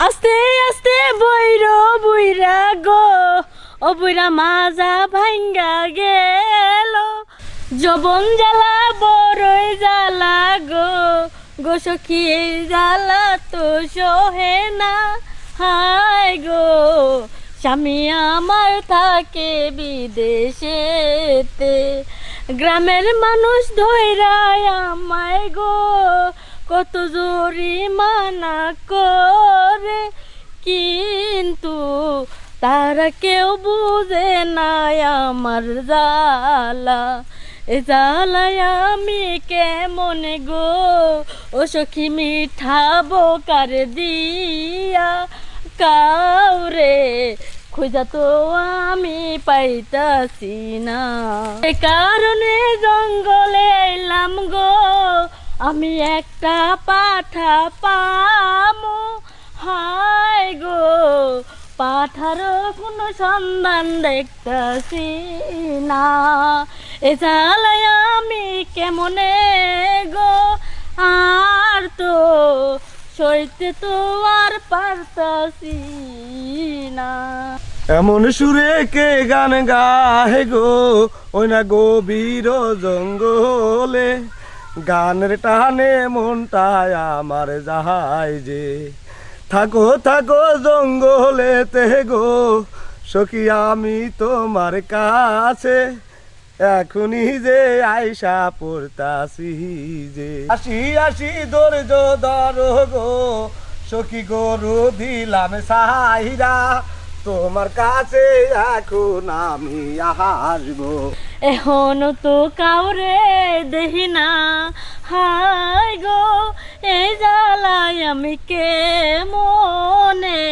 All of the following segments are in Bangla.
আস্তে আস্তে বইরো বুইরা গো, ও বুইরা মাজা ভাঙ্গা গেল। যবন জ্বালা বড়ই জ্বালা গো, গো সখী এই জ্বালা তো সহে না। হায় গো স্বামী আমার থাকে বিদেশেতে, গ্রামের মানুষ ধৈরায় আমায় গো, কত জরিমানা করে, কিন্তু তারা কেউ বুঝে না আমার জ্বালা। এ জ্বালায় আমি কেমন গো, ও সখী মিঠাবো কার দিয়া, কাউরে খুঁজা তো আমি পাইতাছি না। এ কারণে জঙ্গলে এলাম গো, আমি একটা পাঠা পামো। হায় গো পাঠারও কোনো সন্ধান দেখতাছি না। এ জ্বালায় আমি কেমনে গো, আর তো সইতে তো আর পারতাছি না। এমন সুরে কে গান গাহে গো, ওই না গভীর জঙ্গলে, গানের টানে মনটায় আমার যাহাই যে। থাকো থাকো জঙ্গলেতে গো সখী, আমি তোমার কাছে এখনই যে আইসা পড়তাছি যে। আসি আসি ধৈর্য ধরো গো সখী, গরু দিলাম সাইরা, তোমার কাছে এখন আমি আসবো। এখনো তো কাউরে দেখি না, হায় গো এই জ্বালায় আমি কে মনে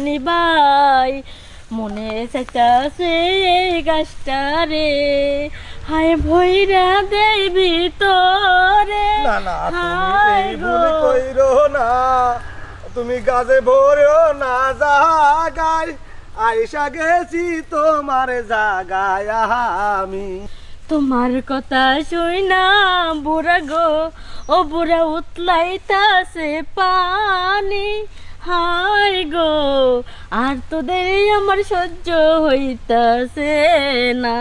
নিবাই। মনে চাইতাছে এই গাছটা রে, হায় ভৈরা দেই ভিতরে। না না তুমি এই ভুল কইরো না, তুমি গাছে ভরেও না জাগায়, আইসা গেছি তোমার জাগায় আমি। তোমার কথা শুই না বুড়া গো, ও বুড়া উতলাইতাছে পানি। হায় গো আর তো দেরি আমার সহ্য হইতাছে না।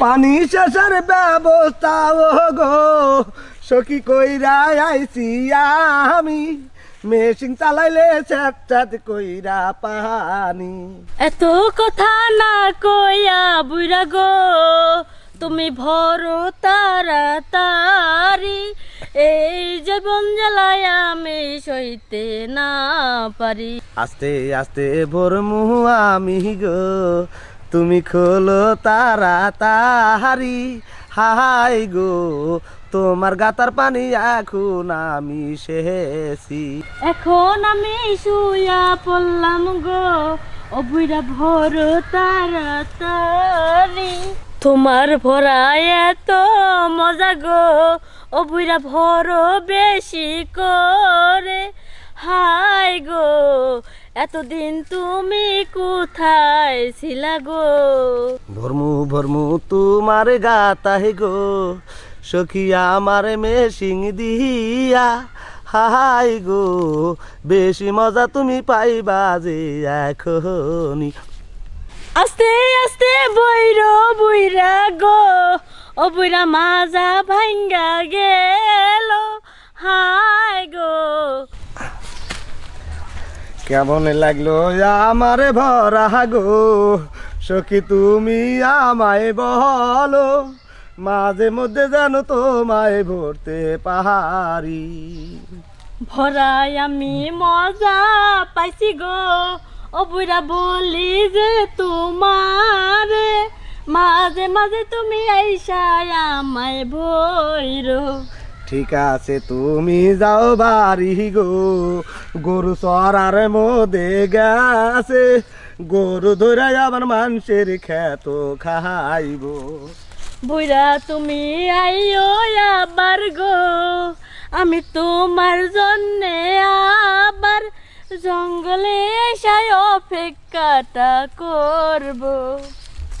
পানি শেষের ব্যবস্থা ও গো সখী কইরা আইছি আমি, মেশিন চালাইলে চ্যাট চ্যাট কইরা পানি। এত কথা না কইয়া বুড়া গো, তুমি ভরো তাড়াতাড়ি, এই জীবন জ্বালায় আমি সইতে না পারি। আস্তে আস্তে ভরমু আমি গো, তুমি খোলো তাড়াতাড়ি। হাই গো তোমার গাতার পানি এখন আমি শেষি। এখন আমি শুয়া পড়লাম গো, ও বুইরা ভরো তাড়াতাড়ি। তোমার ভরায় এত মজা গো, ও বুইরা ভরো বেশি করে। হায় গো এতদিন তুমি কোথায় ছিলা গো। ভরমু ভরমু তোমার গাতাই গো সখী আমার মেশিং দিয়া। হাই গো বেশি মজা তুমি পাইবা যে এখনি। আস্তে আস্তে বইরো বুইরা গো, ও বুইরা মাজা ভাঙ্গা গেল। হায় গো কেমন লাগলো আমার ভরা গো সখী, তুমি আমায় বলো, মাঝে মধ্যে যেন তোমায় ভরতে পারি। ভরাই আমি মজা পাইছি গো, ও বুইরা বলি যে তোমারে, মাঝে মাঝে তুমি আইসা আমায় ভইরো। ঠিক আছে তুমি যাও বাড়ি গো, গরু চরার মধ্যে গেছে, গরু ধরে আবার মানুষের খেত খাইব। বুইরা তুমি আইও আবার গো, আমি তোমার জন্যে আবার জঙ্গলে এসে অপেক্ষাটা করব।